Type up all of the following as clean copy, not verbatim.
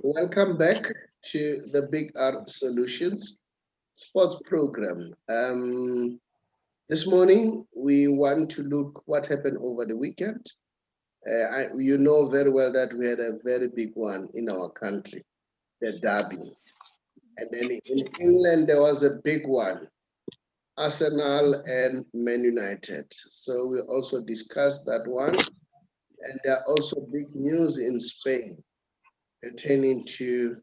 Welcome back to the Big R Solutions sports program. This morning, we want to look what happened over the weekend. You know very well that we had a very big one in our country, the Derby. And then in England, there was a big one, Arsenal and Man United. So we also discussed that one. And there are also big news in Spain pertaining to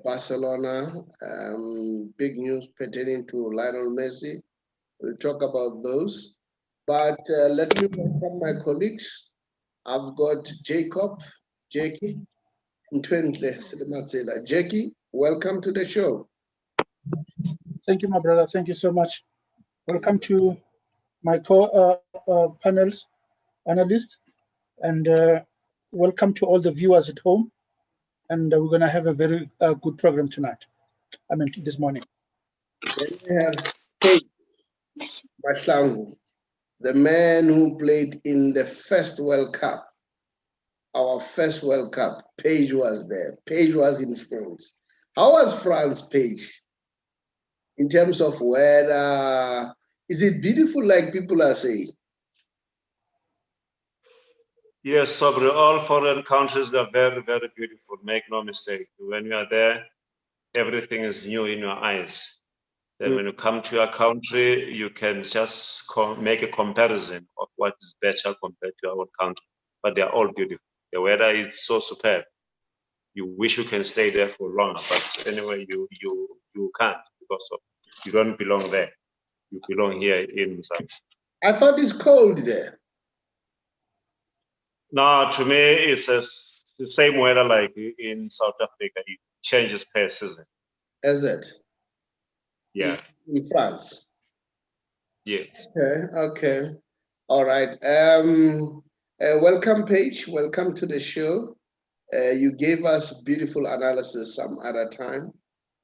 Barcelona, big news pertaining to Lionel Messi. We'll talk about those. But let me welcome my colleagues. I've got Jacob, Jackie, and Selematsela. Jackie, welcome to the show. Thank you, my brother. Thank you so much. Welcome to my panels, analysts, and welcome to all the viewers at home. And we're going to have a very good program tonight. This morning. Then we have Mahlangu, the man who played in the first World Cup. Our first World Cup. Page was there. Page was in France. How was France, Page? In terms of weather, is it beautiful like people are saying? Yes, Saubrey, all foreign countries are very, very beautiful. Make no mistake. When you are there, everything is new in your eyes. Then when you come to your country, you can just make a comparison of what is better compared to our own country. But they are all beautiful. The weather is so superb. You wish you can stay there for longer, but anyway, you can't because you don't belong there. You belong here in Mozambique. I thought it's cold there. No, to me, it's the same weather like in South Africa. It changes per season. Is it? Yeah. In France? Yes. Okay. All right. Welcome, Paige. Welcome to the show. You gave us beautiful analysis some other time.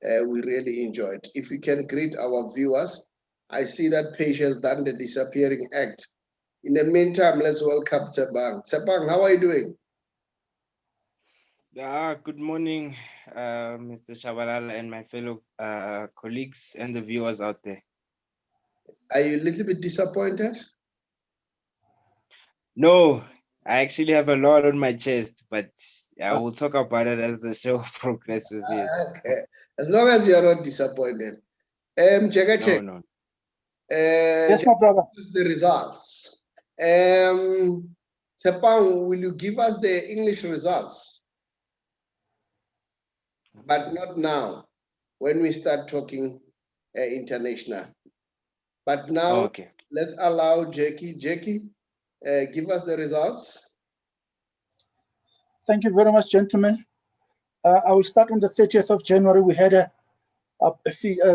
We really enjoyed. If we can greet our viewers, I see that Paige has done the disappearing act. In the meantime, let's welcome Tshepang. Tshepang, how are you doing? Good morning, Mr. Shabalala and my fellow colleagues and the viewers out there. Are you a little bit disappointed? No, I actually have a lot on my chest, but I will talk about it as the show progresses. Yes. Okay, as long as you are not disappointed. Jagache. No. Yes, my brother. The results. Tshepang, will you give us the English results? But not now, when we start talking international. But now, okay. Let's allow Jackie. Jackie, give us the results. Thank you very much, gentlemen. I will start on the 30th of January. We had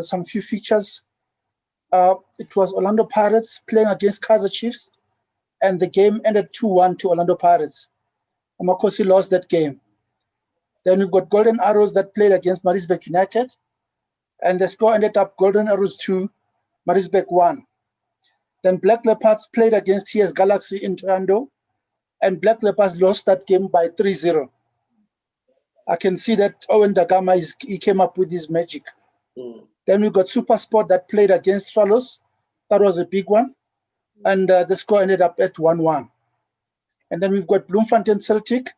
some few features. It was Orlando Pirates playing against Kaizer Chiefs, and the game ended 2-1 to Orlando Pirates. Amakosi lost that game. Then we've got Golden Arrows that played against Maritzburg United, and the score ended up Golden Arrows 2, Maritzburg 1. Then Black Leopards played against TS Galaxy in Toronto, and Black Leopards lost that game by 3-0. I can see that Owen Dagama, he came up with his magic. Then we got Super Sport that played against Swallows. That was a big one. And the score ended up at 1-1. And then we've got Bloemfontein Celtic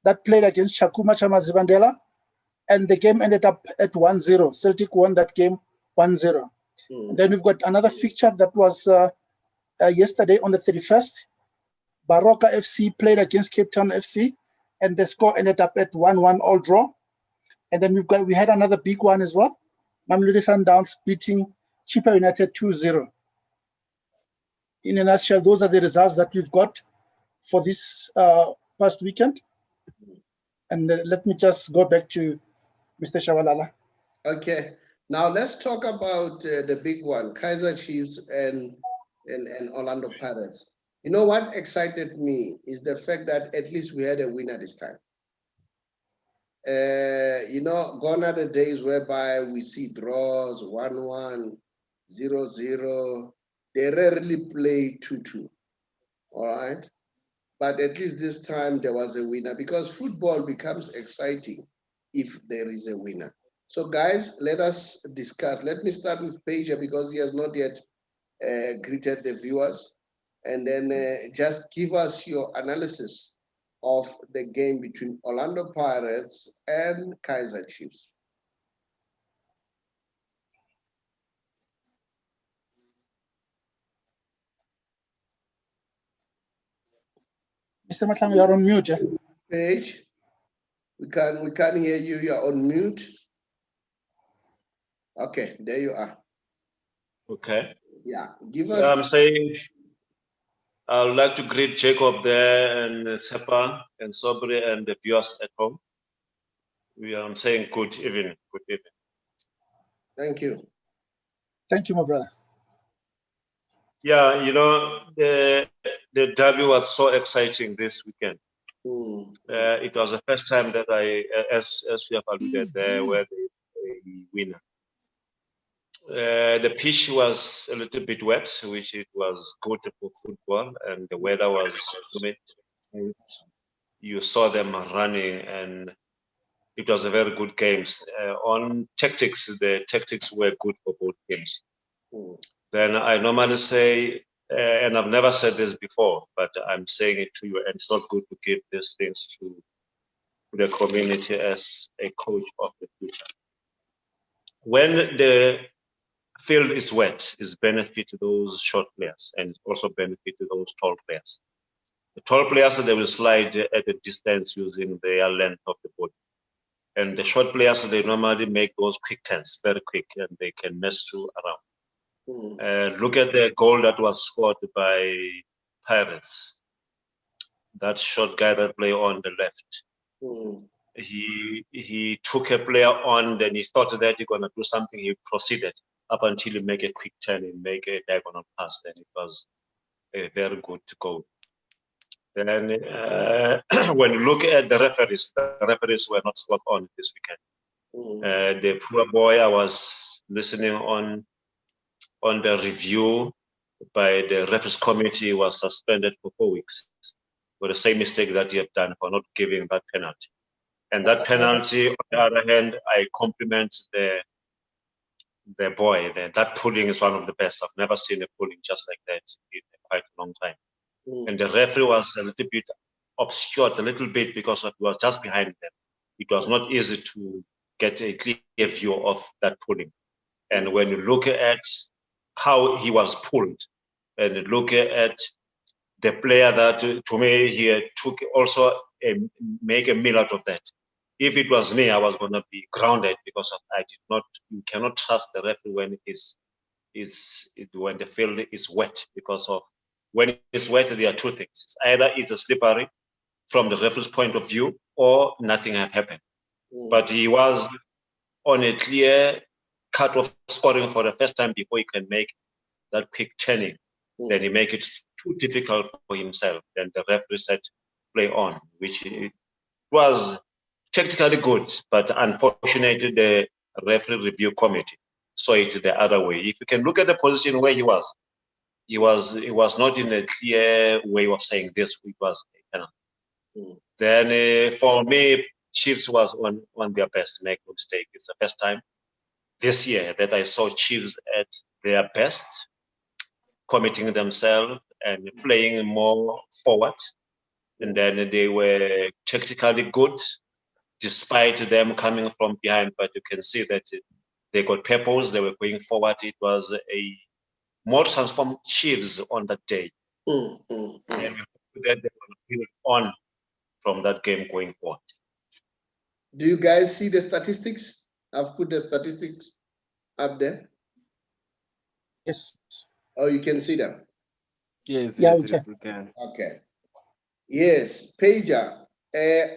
that played against Chakuma Chamazibandela. And the game ended up at 1-0. Celtic won that game 1-0. And then we've got another fixture that was yesterday on the 31st. Baroka FC played against Cape Town FC. And the score ended up at 1-1 all draw. And then we had another big one as well. Mamelodi Sundowns beating Chippa United 2-0. In a nutshell, those are the results that we've got for this past weekend. And let me just go back to Mr. Shabalala. Okay. Now let's talk about the big one, Kaizer Chiefs and Orlando Pirates. You know what excited me is the fact that at least we had a winner this time. Gone are the days whereby we see draws, 1-1, 0-0. They rarely play 2-2. All right. but at least this time there was a winner, because football becomes exciting if there is a winner. So guys, let us discuss. Let me start with Pager because he has not yet greeted the viewers, and then just give us your analysis of the game between Orlando Pirates and Kaizer Chiefs. Mr. Mahlangu, you're on mute. Page, we can't hear you. You're on mute. Okay, there you are. Okay. Yeah, give So us. I'm saying I would like to greet Jacob there and Tshepang and Saubrey and the viewers at home. I'm saying good evening. Good evening. Thank you. Thank you, my brother. Yeah, you know, the derby was so exciting this weekend. It was the first time that as we have alluded there, where there is a winner. The pitch was a little bit wet, which it was good for football, and the weather was humid. You saw them running, and it was a very good game. On tactics, the tactics were good for both games. Then I normally say, and I've never said this before, but I'm saying it to you, and it's not good to give these things to the community as a coach of the future. When the field is wet, is benefit to those short players and also benefit to those tall players. The tall players, they will slide at a distance using their length of the body. And the short players, they normally make those quick turns, very quick, and they can mess through around. Look at the goal that was scored by Pirates. That short guy that play on the left. He took a player on, then he thought that he's gonna do something. He proceeded up until he make a quick turn and make a diagonal pass. Then it was a very good goal. Then when you look at the referees were not spot on this weekend. The poor boy, I was listening on the review by the referees committee, was suspended for 4 weeks for the same mistake that he had done for not giving that penalty. And that penalty, on the other hand, I compliment the boy. That pulling is one of the best. I've never seen a pulling just like that in quite a long time. And the referee was a little bit obscured, a little bit, because it was just behind them. It was not easy to get a clear view of that pulling. And when you look at how he was pulled, and look at the player that, to me, he took also make a meal out of that. If it was me, I was going to be grounded because I did not. You cannot trust the referee when when the field is wet, because of when it's wet, there are two things. It's either it's a slippery from the referee's point of view, or nothing had happened. But he was on a clear cut of scoring for the first time before he can make that quick turning. Then he make it too difficult for himself. Then the referee said, play on, which it was technically good, but unfortunately the referee review committee saw it the other way. If you can look at the position where he was not in a clear way of saying this. It was a penalty. Then for me, Chiefs was on their best, make no mistake. It's the first time this year that I saw Chiefs at their best, committing themselves and playing more forward. And then they were tactically good, despite them coming from behind. But you can see that they got purpose. They were going forward. It was a more transformed Chiefs on that day. And we hope that they will build on from that game going forward. Do you guys see the statistics? I've put the statistics up there. Yes. Oh, you can see them? Yes, Yeah, yes, we can. Okay. Yes, Pager,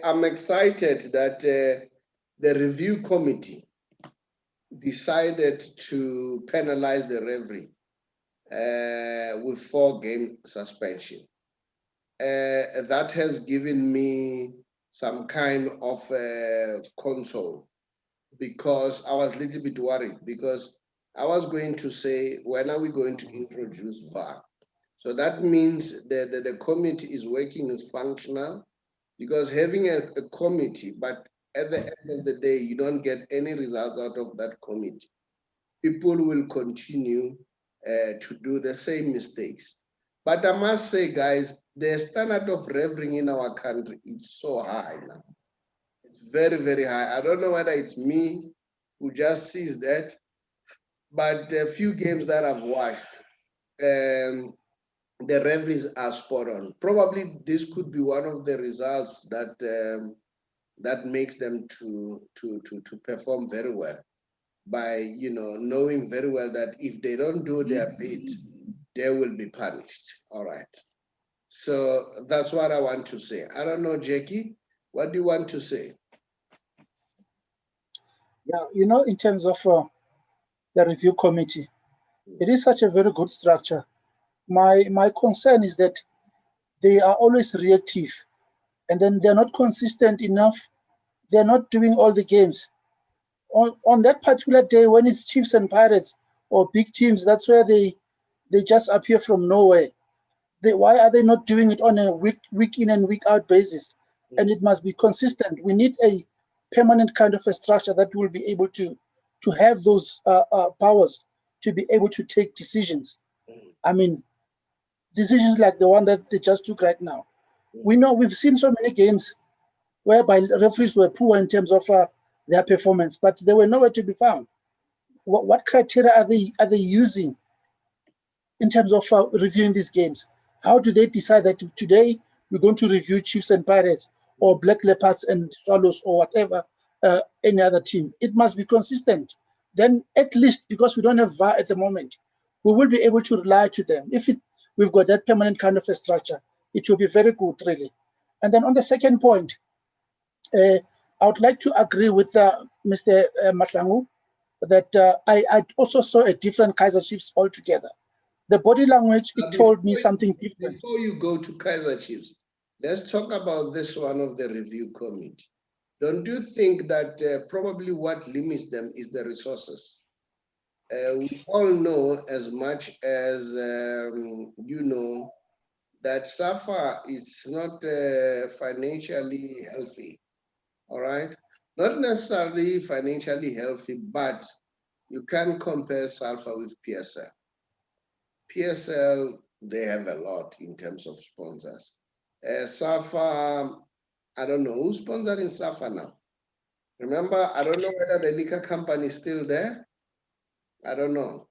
I'm excited that the review committee decided to penalize the referee with 4-game suspension. That has given me some kind of console, because I was a little bit worried, because I was going to say, when are we going to introduce VAR So that means the committee is working, is functional, because having a committee, but at the end of the day, you don't get any results out of that committee. People will continue to do the same mistakes. But I must say, guys, the standard of refereeing in our country is so high now. It's very, very high. I don't know whether it's me who just sees that, but a few games that I've watched, the referees are spot on. Probably this could be one of the results that that makes them to perform very well, by knowing very well that if they don't do their bit, they will be punished. All right. So that's what I want to say. I don't know, Jackie, what do you want to say? Yeah, in terms of the review committee, it is such a very good structure. My concern is that they are always reactive, and then they're not consistent enough. They're not doing all the games. On that particular day, when it's Chiefs and Pirates or big teams, that's where they just appear from nowhere. Why are they not doing it on a week in and week out basis? And it must be consistent. We need a permanent kind of a structure that will be able to have those powers to be able to take decisions. I mean, decisions like the one that they just took right now. We know, we've seen so many games whereby referees were poor in terms of their performance, but they were nowhere to be found. What criteria are they using in terms of reviewing these games? How do they decide that today we're going to review Chiefs and Pirates or Black Leopards and Swallows or whatever, any other team? It must be consistent. Then at least, because we don't have VAR at the moment, we will be able to rely to them. If we've got that permanent kind of a structure, it will be very good, really. And then on the second point, I would like to agree with Mr. Mahlangu that I also saw a different Kaizer Chiefs altogether. The body language, it told me something different. Before you go to Kaizer Chiefs, let's talk about this one of the review committee. Don't you think that probably what limits them is the resources? We all know, as much as that SAFA is not financially healthy, all right? Not necessarily financially healthy, but you can't compare SAFA with PSL. PSL, they have a lot in terms of sponsors. SAFA, I don't know, who's sponsoring SAFA now? Remember, I don't know whether the liquor company is still there. I don't know.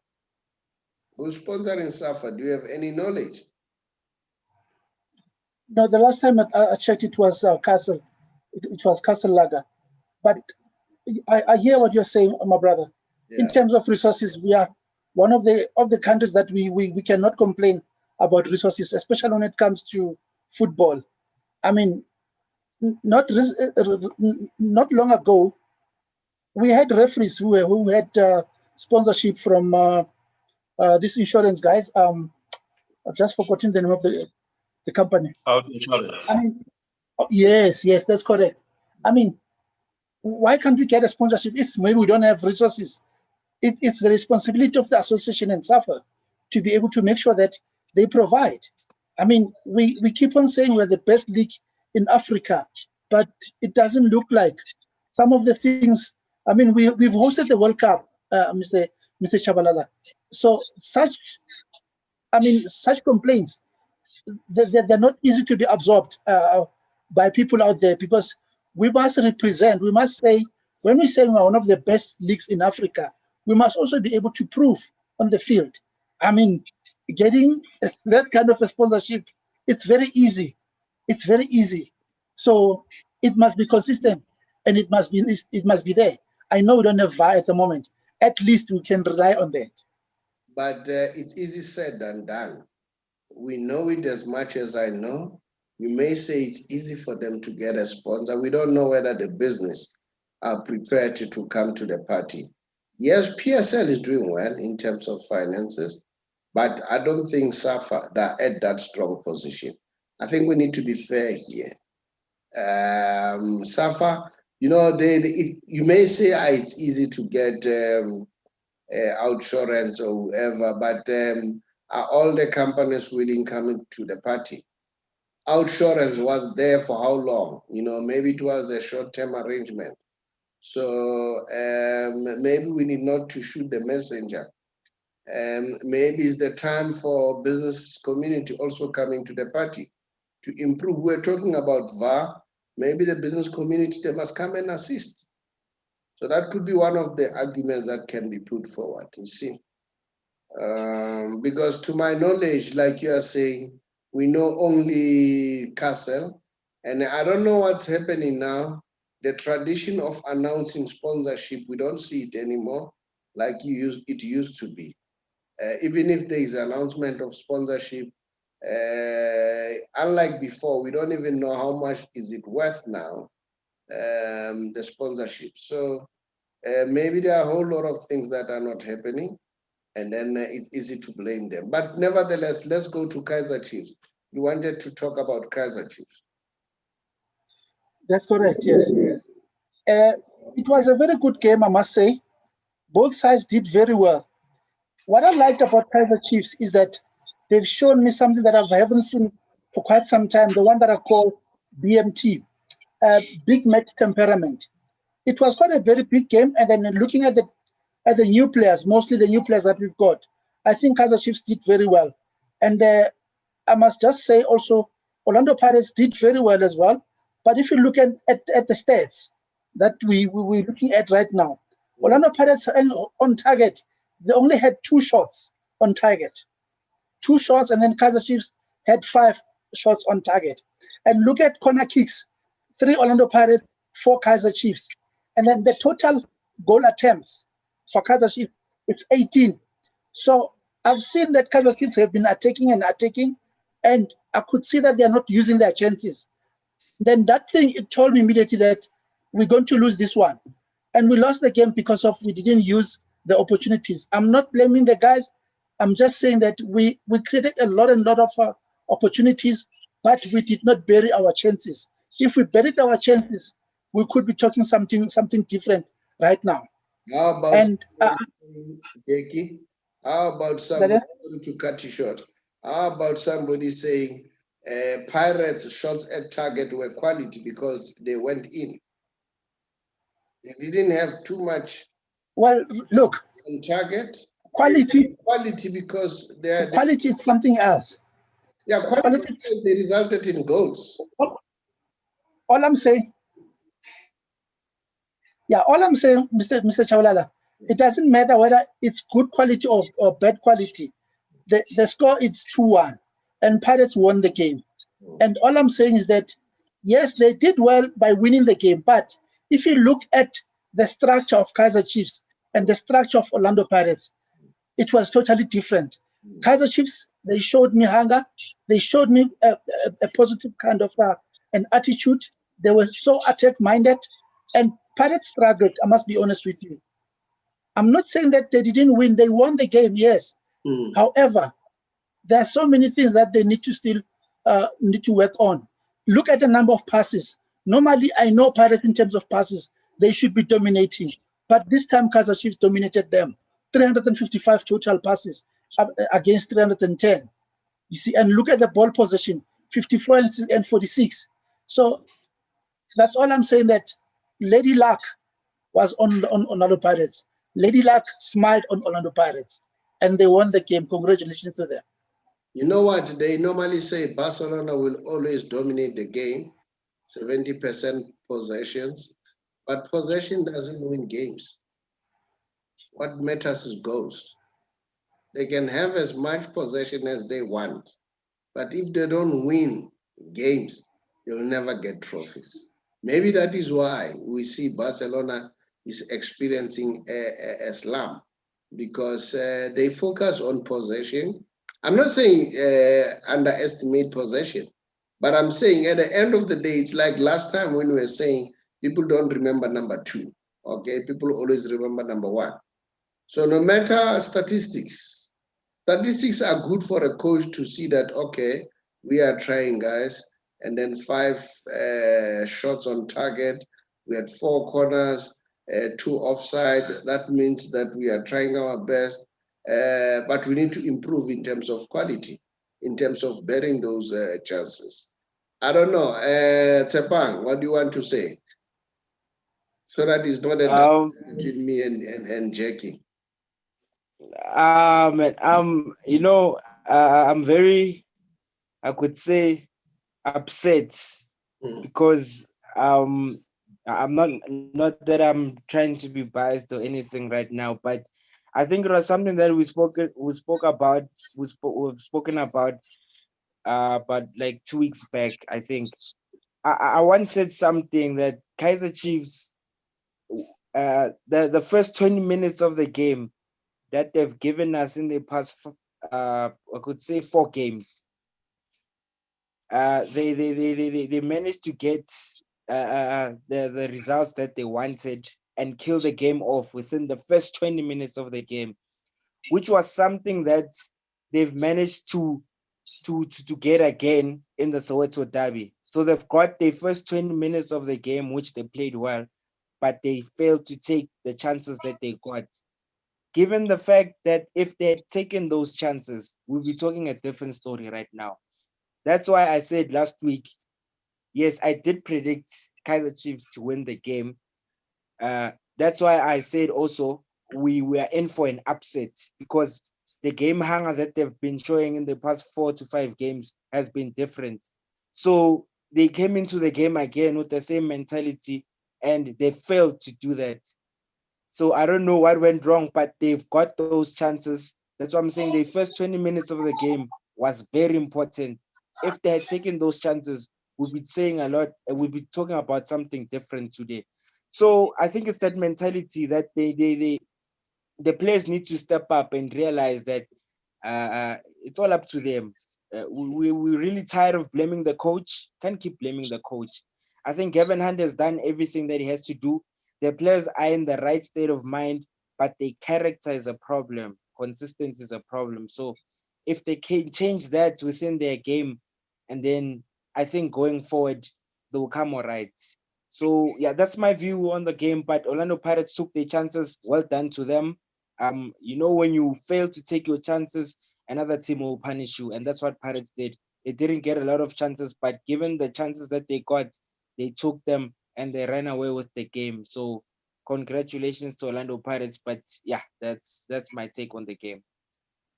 Who's sponsoring SAFA? Do you have any knowledge? No, the last time I checked, it was Castle. It was Castle Lager. But I hear what you're saying, my brother. Yeah. In terms of resources, we are one of the countries that we cannot complain about resources, especially when it comes to football. I mean, not long ago, we had referees who had sponsorship from these insurance guys. I've just forgotten the name of the company. Out insurance. I mean, yes, that's correct. I mean, why can't we get a sponsorship if maybe we don't have resources? It's the responsibility of the association and SAFA to be able to make sure that they provide. I mean, we keep on saying we're the best league in Africa, but it doesn't look like some of the things. I mean, we've hosted the World Cup, Mr. Chabalala. So such complaints, they're not easy to be absorbed by people out there, because we must represent. We must say, when we say we're one of the best leagues in Africa, we must also be able to prove on the field. I mean, getting that kind of a sponsorship, it's very easy. It's very easy. So it must be consistent, and it must be there. I know we don't have VAR at the moment. At least we can rely on that. But it's easy said than done. We know it as much as I know. You may say it's easy for them to get a sponsor. We don't know whether the business are prepared to come to the party. Yes, PSL is doing well in terms of finances, but I don't think SAFA are at that strong position. I think we need to be fair here. SAFA, you may say it's easy to get OUTsurance or whoever, but Are all the companies willing coming to the party? Outsurance was there for how long? Maybe it was a short-term arrangement. So maybe we need not to shoot the messenger. Maybe it's the time for business community also coming to the party to improve. We're talking about VAR. Maybe the business community, they must come and assist. So that could be one of the arguments that can be put forward, you see. Because to my knowledge, like you are saying, we know only Castle, and I don't know what's happening now. The tradition of announcing sponsorship, we don't see it anymore like it used to be. Even if there is an announcement of sponsorship, unlike before, we don't even know how much is it worth now, the sponsorship. So maybe there are a whole lot of things that are not happening, and then it's easy to blame them. But nevertheless, let's go to Kaizer Chiefs. You wanted to talk about Kaizer Chiefs. That's correct, yes. It was a very good game, I must say. Both sides did very well. What I liked about Kaizer Chiefs is that they've shown me something that I haven't seen for quite some time, the one that I call BMT, big match temperament. It was quite a very big game, and then looking at the new players, mostly the new players that we've got, I think Kaizer Chiefs did very well. And I must just say also, Orlando Pirates did very well as well. But if you look at the stats that we're looking at right now, Orlando Pirates on target, they only had 2 shots on target. 2 shots, and then Kaizer Chiefs had 5 shots on target. And look at corner kicks, 3 Orlando Pirates, 4 Kaizer Chiefs. And then the total goal attempts for Kaizer Chiefs, it's 18. So I've seen that Kaizer Chiefs have been attacking, and I could see that they're not using their chances. Then that thing, it told me immediately that we're going to lose this one. And we lost the game because we didn't use the opportunities. I'm not blaming the guys. I'm just saying that we created a lot of opportunities, but we did not bury our chances. If we buried our chances, we could be talking something different right now. How about Jackie? How about somebody to cut you short? How about somebody saying Pirates' shots at target were quality because they went in? They didn't have too much. Well, look, on target. Quality because quality is something else. Yeah, so quality because they resulted in goals. All I'm saying, Mr. Chawalala, it doesn't matter whether it's good quality or bad quality. The score is 2-1, and Pirates won the game. And all I'm saying is that, yes, they did well by winning the game, but if you look at the structure of Kaizer Chiefs and the structure of Orlando Pirates, it was totally different. Kaizer Chiefs, they showed me hunger. They showed me a positive kind of an attitude. They were so attack-minded, and Pirates struggled, I must be honest with you. I'm not saying that they didn't win. They won the game, yes. However, there are so many things that they need to still need to work on. Look at the number of passes. Normally, I know Pirates in terms of passes, they should be dominating. But this time, Kaizer Chiefs dominated them. 355 total passes against 310. You see, and look at the ball possession, 54 and 46. So that's all I'm saying, that Lady Luck was on Orlando Pirates. Lady Luck smiled on Orlando Pirates, and they won the game. Congratulations to them. You know what? They normally say Barcelona will always dominate the game, 70% possessions, but possession doesn't win games. What matters is goals. They can have as much possession as they want, but if they don't win games, they'll never get trophies. Maybe that is why we see Barcelona is experiencing a slump, because they focus on possession. I'm not saying underestimate possession, but I'm saying at the end of the day, it's like last time when we were saying people don't remember number 2. Okay, people always remember number 1. So no matter statistics are good for a coach to see that, okay, we are trying, guys, and then 5 shots on target. We had 4 corners, 2 offside. That means that we are trying our best. but we need to improve in terms of quality, in terms of bearing those chances. I don't know, Tshepang, what do you want to say? So that is not a between me and Jackie. You know, I'm very, I could say, upset because I'm not that I'm trying to be biased or anything right now, but I think it was something that we've spoken about like 2 weeks back. I think I once said something that Kaizer Chiefs, the first 20 minutes of the game that they've given us in the past, I could say 4 games, they managed to get the results that they wanted and kill the game off within the first 20 minutes of the game, which was something that they've managed to get again in the Soweto Derby. So they've got the first 20 minutes of the game, which they played well, but they failed to take the chances that they got. Given the fact that if they had taken those chances, we'll be talking a different story right now. That's why I said last week, yes, I did predict Kaizer Chiefs to win the game. That's why I said also we were in for an upset because the game hunger that they've been showing in the past 4 to 5 games has been different. So they came into the game again with the same mentality and they failed to do that. So I don't know what went wrong, but they've got those chances. That's what I'm saying. The first 20 minutes of the game was very important. If they had taken those chances, we'd be saying a lot and we'd be talking about something different today. So I think it's that mentality that the players need to step up and realize that it's all up to them. We're really tired of blaming the coach. Can't keep blaming the coach. I think Gavin Hunt has done everything that he has to do. The players are in the right state of mind, but their character is a problem. Consistency is a problem. So if they can change that within their game, and then I think going forward, they will come all right. So yeah, that's my view on the game. But Orlando Pirates took their chances. Well done to them. You know, when you fail to take your chances, another team will punish you, and that's what Pirates did. They didn't get a lot of chances, but given the chances that they got, they took them and they ran away with the game. So congratulations to Orlando Pirates. But yeah, that's my take on the game.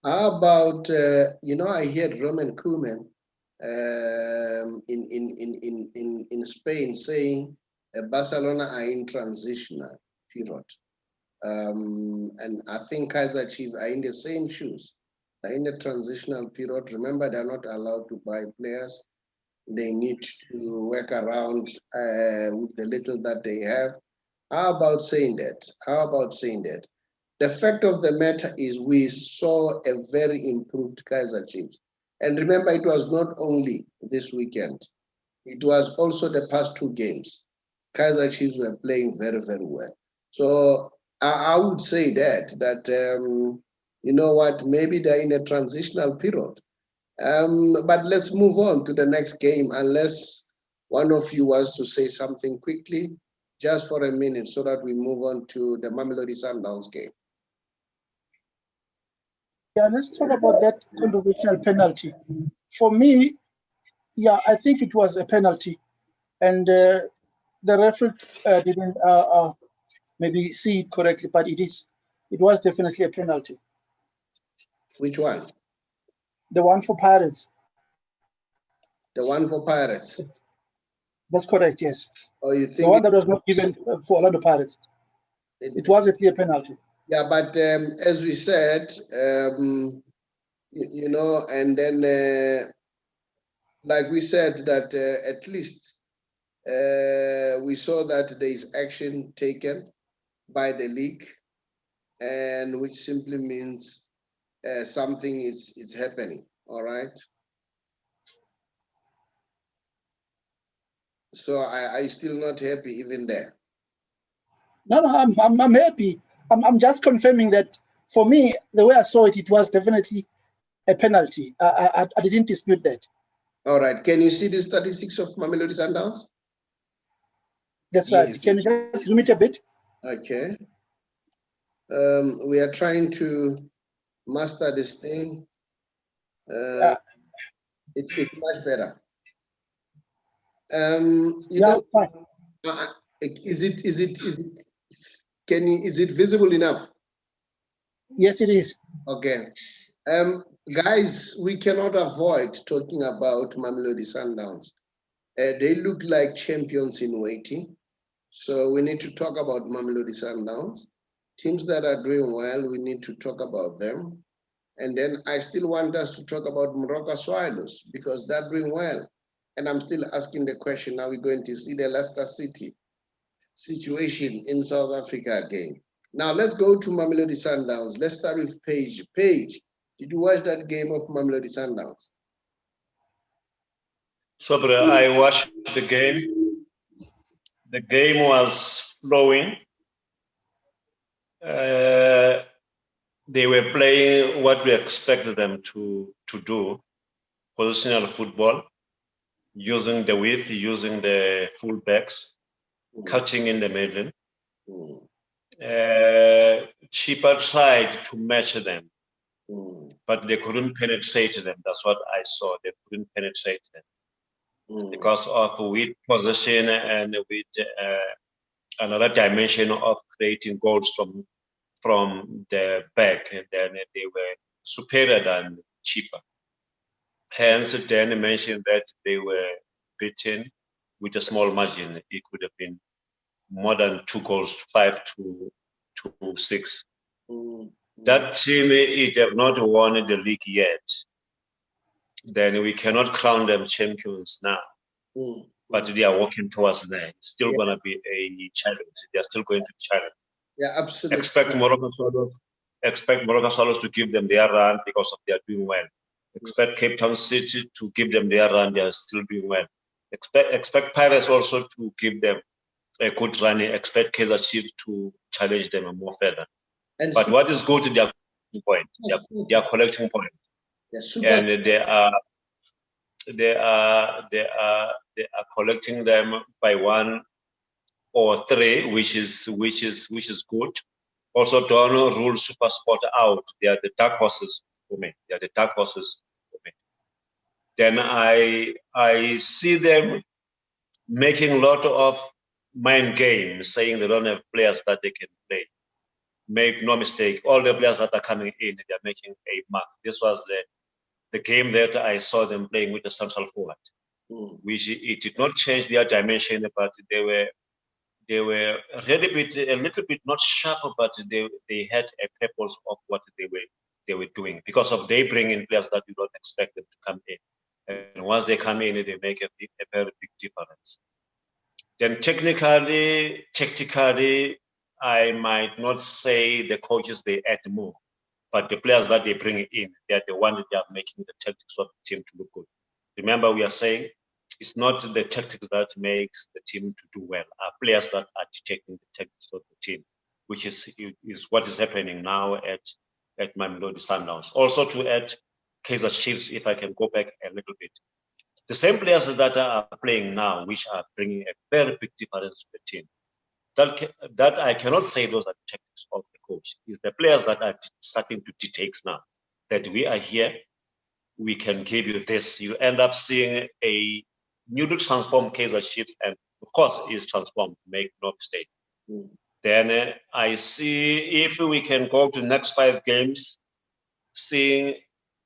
How about I heard Roman Koeman in Spain saying Barcelona are in transitional period. And I think Kaizer Chiefs are in the same shoes. They're in the transitional period. Remember, they're not allowed to buy players. They need to work around with the little that they have. How about saying that? The fact of the matter is we saw a very improved Kaizer Chiefs. And remember, it was not only this weekend. It was also the past 2 games. Kaizer Chiefs were playing very, very well. So I would say that you know what, maybe they're in a transitional period. But let's move on to the next game, unless one of you wants to say something quickly, just for a minute, so that we move on to the Mamelodi Sundowns game. Yeah, let's talk about that controversial penalty. For me, yeah, I think it was a penalty, and the referee didn't maybe see it correctly, but it was definitely a penalty. Which one? The one for Pirates. The one for Pirates. That's correct, yes. Oh, you think the one that was not given for Orlando Pirates? It was a clear penalty. Yeah, but as we said, and then like we said that at least we saw that there is action taken by the league, and which simply means something is happening. All right. So I still not happy even there. No, I'm happy. I'm just confirming that for me, the way I saw it, it was definitely a penalty. I didn't dispute that. All right. Can you see the statistics of Mamelodi Sundowns? That's right. Yes, can you just zoom it a bit? Okay. We are trying to master this thing. It's much better. Yeah, fine. Is it visible enough? Yes, it is. Okay. Guys, we cannot avoid talking about Mamelodi Sundowns. They look like champions in waiting. So we need to talk about Mamelodi Sundowns. Teams that are doing well, we need to talk about them. And then I still want us to talk about Morocco Swallows because they're doing well. And I'm still asking the question, are we going to see the Leicester City situation in South Africa again? Now let's go to Mamelodi Sundowns. Let's start with Paige. Paige, did you watch that game of Mamelodi Sundowns? Saubrey, I watched the game. The game was flowing. They were playing what we expected them to do, positional football, using the width, using the full backs, cutting in the middle. Chipper tried to match them, but they couldn't penetrate them. That's what I saw. They couldn't penetrate them because of weak position and with another dimension of creating goals from the back, and then they were superior than Chipper. Hence, then mentioned that they were beaten with a small margin. It could have been more than 2 goals, 5-6. That team, it have not won the league yet. Then we cannot crown them champions now. But they are working towards that. It's still going to be a challenge. They are still going to challenge. Yeah, absolutely. Expect Morocco Swallows to give them their run because of they are doing well. Expect Cape Town City to give them their run. They are still doing well. Expect Pirates also to give them a good run. Expect Kaizer Chiefs to challenge them more further. But what is good to their point? They are collecting points, and they are collecting them by 1 or 3, which is good. Also, don't rule Super Sport out. They are the dark horses for me. They are the dark horses for me. Then I see them making a lot of mind games, saying they don't have players that they can play. Make no mistake, all the players that are coming in, they are making a mark. This was the game that I saw them playing with the central forward, which it did not change their dimension, but they were a little bit not sharp, but they had a purpose of what they were doing because of they bring in players that you don't expect them to come in, and once they come in, they make a very big difference. Then tactically, I might not say the coaches they add more, but the players that they bring in, they're the ones that are making the tactics of the team to look good. Remember, we are saying it's not the tactics that makes the team to do well. Are players that are dictating the tactics of the team, which is what is happening now at Mamelodi Sundowns. Also to add Kaizer Chiefs, if I can go back a little bit. The same players that are playing now, which are bringing a very big difference to the team. That I cannot say those are the tactics of the coach. It's the players that are starting to dictate now that we are here, we can give you this. You end up seeing a newly transformed Kaizer Chiefs, and of course, is transformed. Make no mistake. Then I see if we can go to the next 5 games, seeing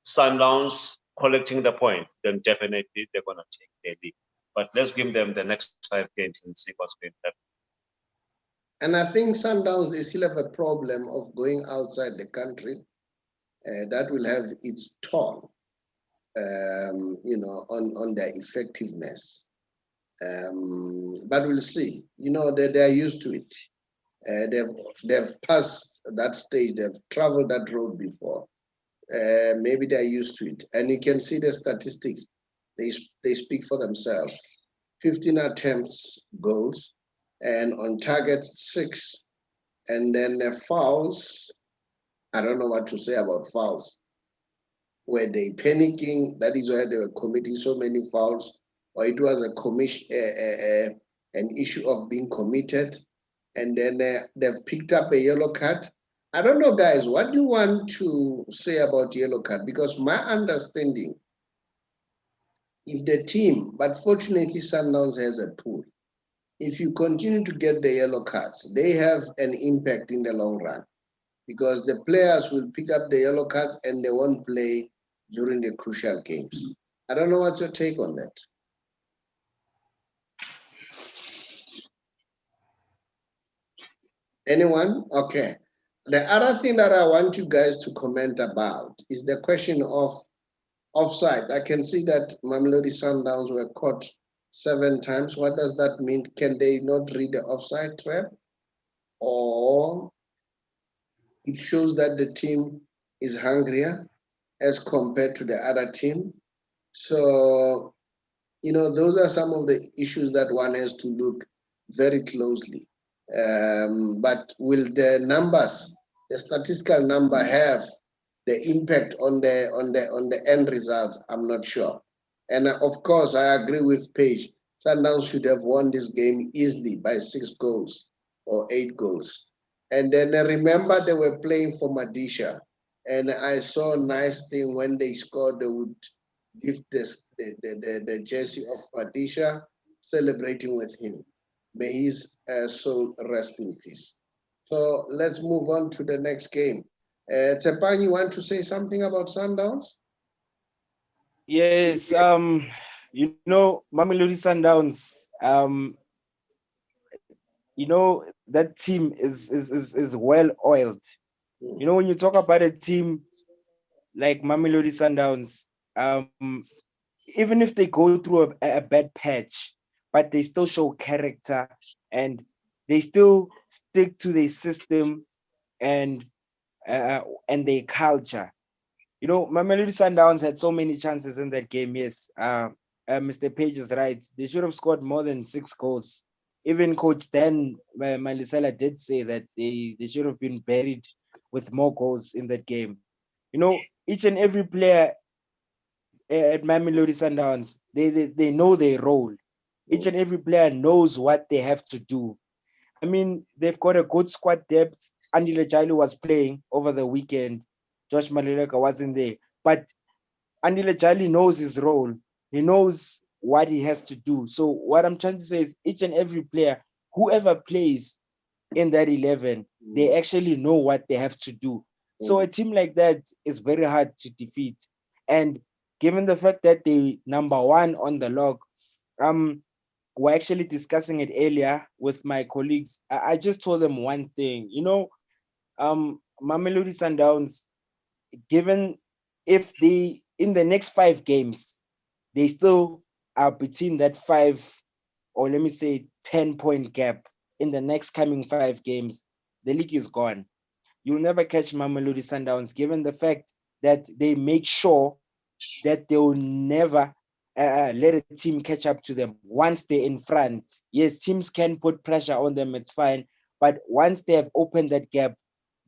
Sundowns collecting the point, then definitely they're going to take their lead. But let's give them the next 5 games and see what's going to happen. And I think Sundowns, they still have a problem of going outside the country. That will have its toll, on their effectiveness. But we'll see. They're used to it. They've passed that stage. They've traveled that road before. Maybe they're used to it. And you can see the statistics. They speak for themselves. 15 attempts, goals, and on target 6. And then fouls. I don't know what to say about fouls. Were they panicking? That is why they were committing so many fouls, or it was an issue of being committed, and then they've picked up a yellow card. I don't know, guys, what do you want to say about yellow card? Because my understanding, if the team, but fortunately Sundowns has a pool, if you continue to get the yellow cards, they have an impact in the long run because the players will pick up the yellow cards and they won't play during the crucial games. I don't know what's your take on that. Anyone? Okay. The other thing that I want you guys to comment about is the question of offside. I can see that Mamelodi Sundowns were caught 7 times. What does that mean? Can they not read the offside trap? Or it shows that the team is hungrier as compared to the other team? So, those are some of the issues that one has to look very closely. But will the numbers, the statistical number, have the impact on the end results? I'm not sure. And of course, I agree with Paige. Sundowns should have won this game easily by 6 goals or 8 goals. And then remember they were playing for Madisha. And I saw a nice thing when they scored, they would give this, the jersey of Madisha, celebrating with him. May his soul rest in peace. So let's move on to the next game. Tshepang, you want to say something about Sundowns? Yes, Mamelodi Sundowns, that team is well oiled. When you talk about a team like Mamelodi Sundowns, even if they go through a bad patch, but they still show character and they still stick to their system and their culture. Mamelodi Sundowns had so many chances in that game. Yes, Mr. Page is right. They should have scored more than 6 goals. Even Coach Dan Mahlangu did say that they should have been buried with more goals in that game. Each and every player at Mamelodi Sundowns, they know their role. Each and every player knows what they have to do. I mean, they've got a good squad depth. Andile Jailu was playing over the weekend. Josh Maluleka wasn't there. But Andile Jailu knows his role. He knows what he has to do. So what I'm trying to say is each and every player, whoever plays in that 11, they actually know what they have to do. So a team like that is very hard to defeat. And given the fact that they number 1 on the log, we're actually discussing it earlier with my colleagues. I just told them one thing, Mamelodi Sundowns, given if they, in the next 5 games, they still are between that 5, or let me say 10-point gap in the next coming 5 games, the league is gone. You'll never catch Mamelodi Sundowns, given the fact that they make sure that they will never let a team catch up to them once they're in front. Yes, teams can put pressure on them, it's fine. But once they have opened that gap,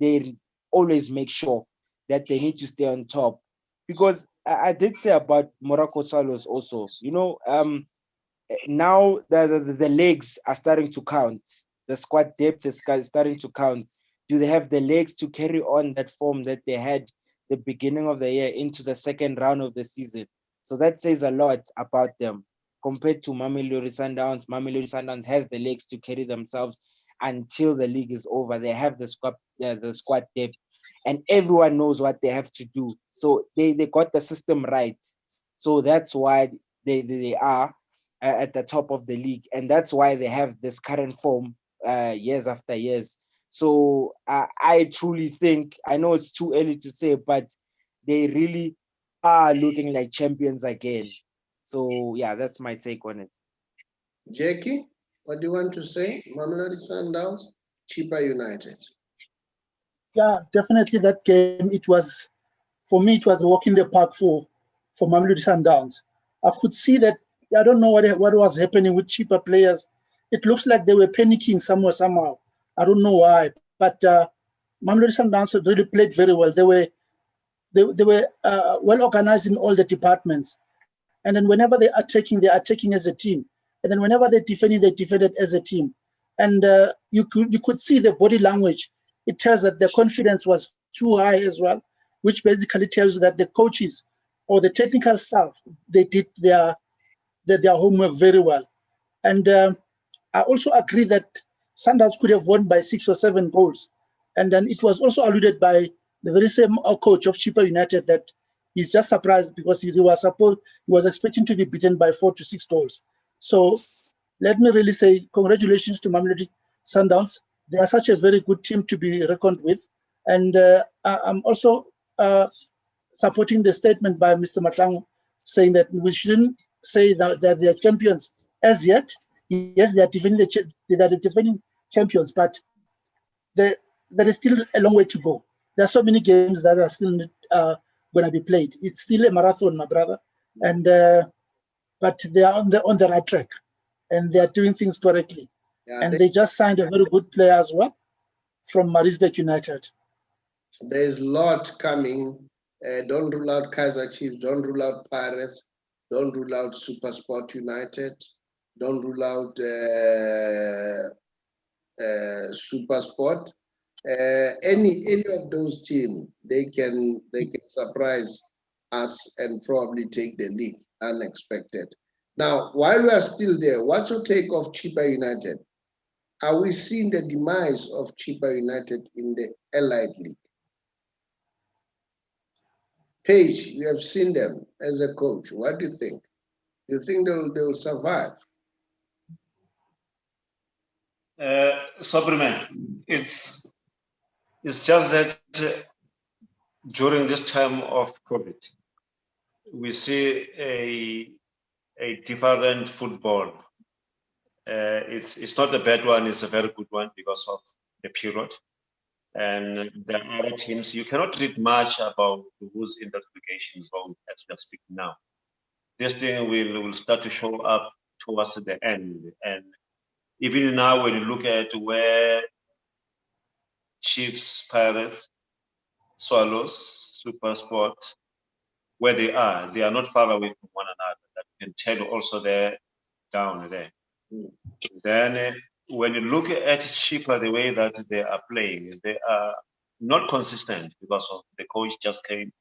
they always make sure that they need to stay on top. Because I did say about Morocco Swallows also, now the legs are starting to count. The squad depth is starting to count. Do they have the legs to carry on that form that they had the beginning of the year into the second round of the season? So that says a lot about them compared to Mamelodi Sundowns. Mamelodi Sundowns has the legs to carry themselves until the league is over. They have the squad depth, and everyone knows what they have to do. So they got the system right. So that's why they are at the top of the league, and that's why they have this current form years after years. So I truly think, I know it's too early to say, but they really are looking like champions again. So yeah, that's my take on it. Jackie, what do you want to say? Mamelodi Sundowns, Chippa United. Yeah, definitely that game, for me, it was a walk in the park for Mamelodi Sundowns. I could see that, I don't know what was happening with cheaper players. It looks like they were panicking somehow. I don't know why, but Mamelodi Sundowns really played very well. They were well organized in all the departments. And then whenever they're attacking as a team. And then whenever they're defending, they defended as a team. And you could see the body language it tells that the confidence was too high as well, which basically tells you that the coaches or the technical staff, they did their homework very well. And I also agree that Sundowns could have won by 6 or 7 goals. And then it was also alluded by the very same coach of Chippa United that he's just surprised because he was expecting to be beaten by 4 to 6 goals. So let me really say congratulations to Mamelodi Sundowns. They are such a very good team to be reckoned with. And I'm also supporting the statement by Mr. Mahlangu saying that we shouldn't say that they are champions as yet. Yes, they are defending champions, but there is still a long way to go. There are so many games that are still going to be played. It's still a marathon, my brother, and but they are on the right track, and they are doing things correctly. Yeah, and they just signed a very good player as well from Maritzburg United. There's a lot coming. Don't rule out Kaizer Chiefs. Don't rule out Pirates. Don't rule out SuperSport United. Don't rule out SuperSport. Any of those teams, they can surprise us and probably take the league unexpected. Now, while we are still there, what's your take of Chippa United? Are we seeing the demise of Chippa United in the Elite League? Paige, you have seen them as a coach. What do you think? Do you think they'll survive? Saubrey, it's just that during this time of COVID, we see a different football. It's not a bad one, it's a very good one because of the period. And the other teams, you cannot read much about who's in the relegation zone as we are speaking now. This thing will start to show up towards the end. And even now, when you look at where Chiefs, Pirates, Swallows, SuperSport, where they are not far away from one another. That can tell you also they're down there. Then when you look at Chippa, the way that they are playing, they are not consistent because of the coach just came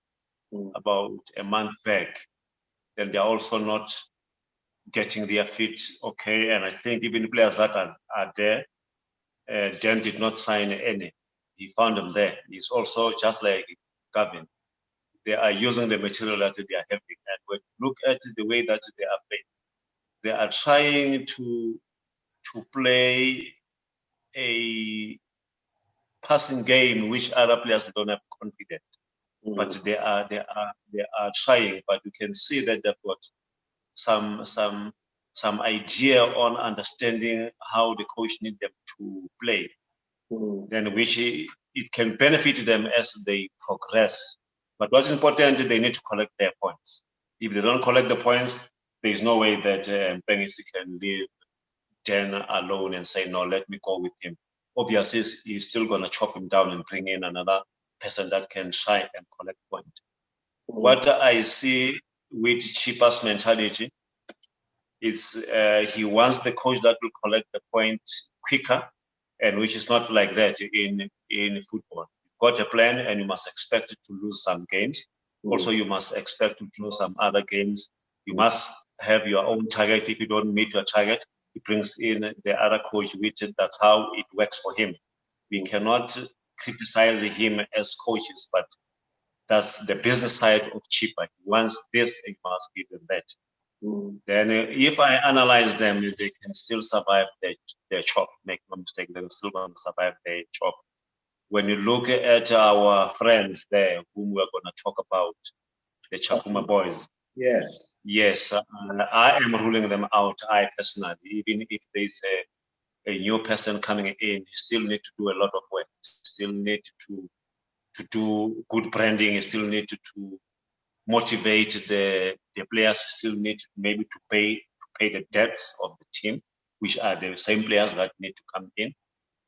about a month back. Then they're also not getting their feet okay. And I think even the players that are there, Dan did not sign any. He found them there. He's also just like Gavin. They are using the material that they are having. And when you look at the way that they are playing, they are trying to play a passing game which other players don't have confidence. But they are trying. But you can see that they've got some idea on understanding how the coach needs them to play. Then which it can benefit them as they progress. But what's important, they need to collect their points. If they don't collect the points, there is no way that Pengisi can leave Dan alone and say, no, let me go with him. Obviously, he's still going to chop him down and bring in another person that can try and collect points. What I see with Chippa's mentality is he wants the coach that will collect the points quicker, and which is not like that in football. You've got a plan and you must expect to lose some games. Also, you must expect to draw some other games. You must have your own target. If you don't meet your target, he brings in the other coach, which is that's how it works for him. We cannot criticize him as coaches, but that's the business side of Chippa. He wants this, and you must give them that. Then if I analyze them, they can still survive their chop. Make no mistake, they're still going to survive their chop. When you look at our friends there, whom we're going to talk about, the Chakuma boys. Yes, I am ruling them out, I personally. Even if there's a new person coming in, you still need to do a lot of work. You still need to do good branding. You still need to motivate the players. Still need maybe to pay the debts of the team, which are the same players that need to come in.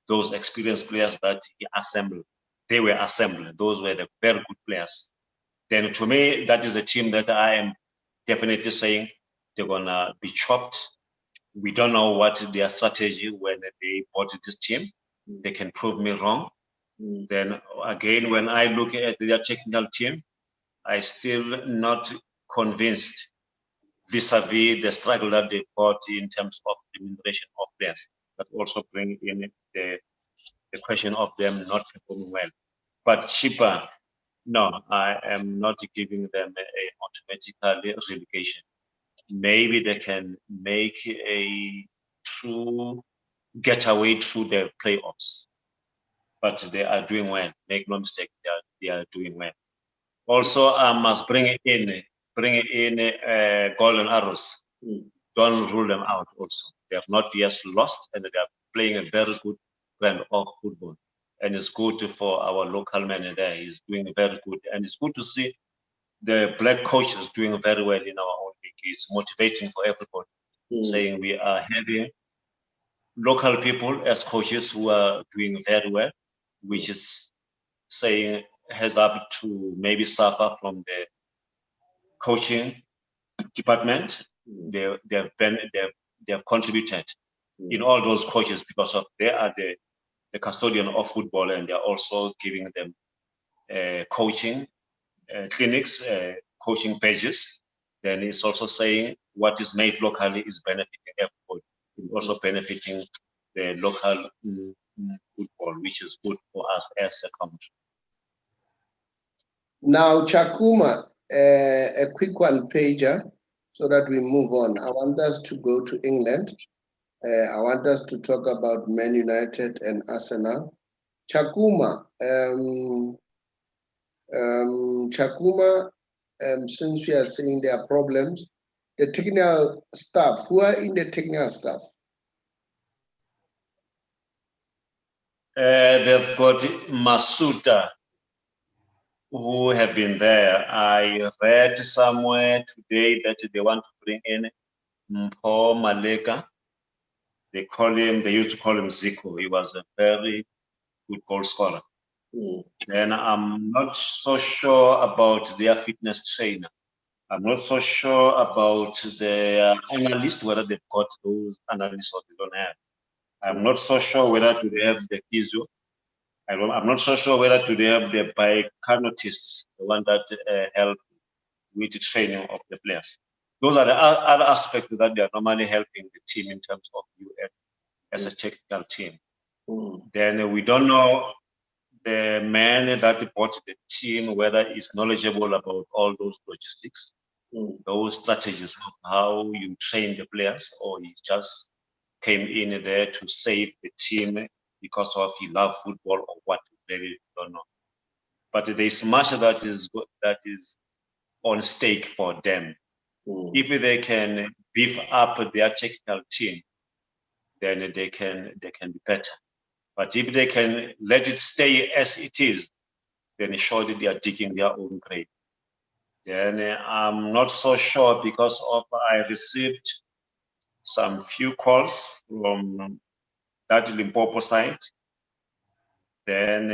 Those experienced players that he assembled, they were assembled. Those were the very good players. Then to me, that is a team that I am definitely saying they're gonna be chopped. We don't know what their strategy when they bought this team. They can prove me wrong. Then again, when I look at their technical team, I still not convinced vis-a-vis the struggle that they've got in terms of remuneration of players. That also bring in the question of them not performing well. But cheaper, no, I am not giving them a automatically relegation. Maybe they can make a true getaway through the playoffs, but they are doing well. Make no mistake, they are doing well. Also, I must bring in golden arrows. Don't rule them out. Also, they have not yet lost, and they are playing a very good brand of football. And it's good for our local man there. He's doing very good, and it's good to see the black coaches doing very well in our own league. It's motivating for everybody, saying we are having local people as coaches who are doing very well, which is saying has up to maybe suffer from the coaching department. They have contributed in all those coaches because of they are the custodian of football, and they are also giving them coaching clinics, coaching pages. Then it's also saying what is made locally is benefiting everybody. It's also benefiting the local football, which is good for us as a country. Now, Chakuma, a quick one pager so that we move on. I want us to go to England. I want us to talk about Man United and Arsenal. Chakuma, since we are saying there are problems, the technical staff, who are in the technical staff? They've got Masuta, who have been there. I read somewhere today that they want to bring in Mpo Maleka. They used to call him Zico. He was a very good goal scorer. And I'm not so sure about their fitness trainer. I'm not so sure about the analysts, whether they've got those analysts or they don't have. I'm not so sure whether they have the physio. I'm not so sure whether they have the biocanotists, the one that help with the training of the players. Those are the other aspects that they are normally helping the team in terms of UN as a technical team. Then we don't know the man that bought the team, whether he's knowledgeable about all those logistics, those strategies of how you train the players, or he just came in there to save the team because of he loves football or what, they don't know. But there is much that is on stake for them. If they can beef up their technical team, then they can be better. But if they can let it stay as it is, then surely they are digging their own grave. Then I'm not so sure because of I received some few calls from that Limpopo side. Then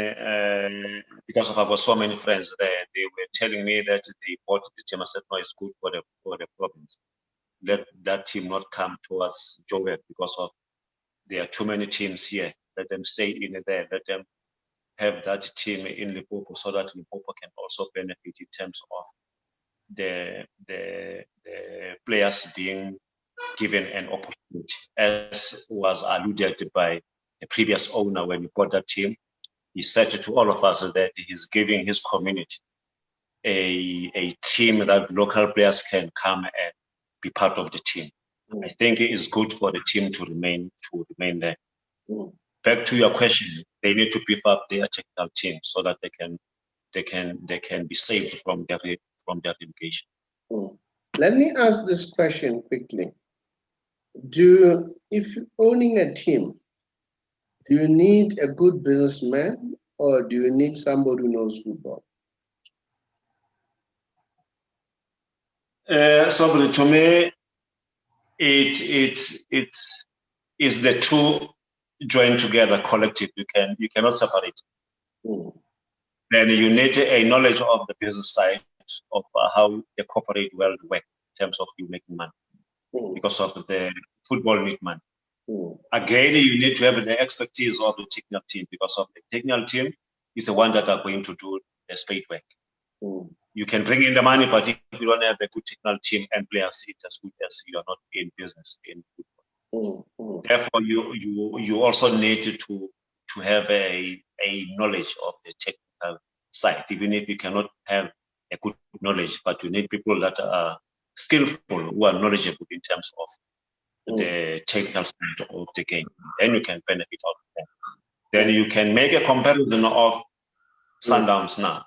because of I've got so many friends there, they were telling me that they bought the team. I said, no, it's good for the province. Let that team not come towards Joburg because of there are too many teams here. Let them stay in there. Let them have that team in Limpopo so that Limpopo can also benefit in terms of the players being given an opportunity, as was alluded by the previous owner when he bought that team. He said to all of us that he's giving his community a team that local players can come and be part of the team. I think it is good for the team to remain there. Back to your question, they need to beef up their technical team so that they can be saved from their relegation. Let me ask this question quickly. If owning a team, do you need a good businessman or do you need somebody who knows football? So to me, it is the two joined together collective. You cannot separate. Then you need a knowledge of the business side of how the corporate world works in terms of you making money. Because of the football need money. Again, you need to have the expertise of the technical team because of the technical team is the one that are going to do the straight work. Mm. You can bring in the money, but if you don't have a good technical team and players, it's as good as you are not in business in football. Therefore, you also need to have a knowledge of the technical side, even if you cannot have a good knowledge, but you need people that are skillful, who are knowledgeable in terms of the technical side of the game. Then you can benefit out of that. Then you can make a comparison of Sundowns now.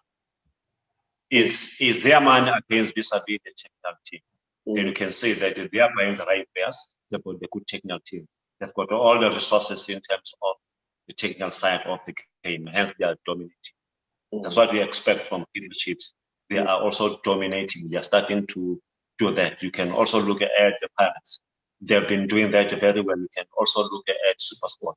Is their money against vis-a-vis the technical team? Then you can see that they are buying the right players. They've got the good technical team. They've got all the resources in terms of the technical side of the game. Hence, they are dominating. That's what we expect from leaderships. They are also dominating. They are starting to do that. You can also look at the Pirates. They've been doing that very well. You can also look at SuperSport.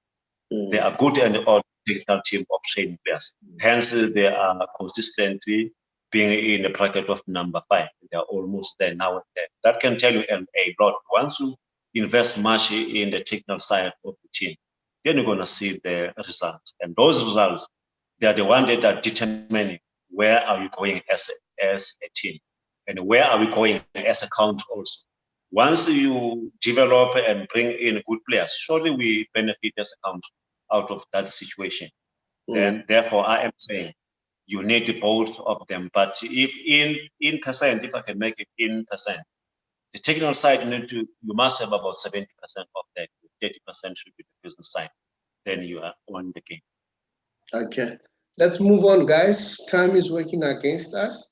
They are good and all technical team of training players. Hence, they are consistently being in the bracket of number 5. They are almost there now and then. That can tell you a lot. Once you invest much in the technical side of the team, then you're going to see the results. And those results, they are the ones that are determining where are you going as a team and where are we going as a country also. Once you develop and bring in good players, surely we benefit as a country out of that situation. And therefore, I am saying you need both of them. But if in percent, if I can make it in percent, the technical side you must have about 70% of that. 30% should be the business side. Then you are on the game. Okay, let's move on, guys. Time is working against us.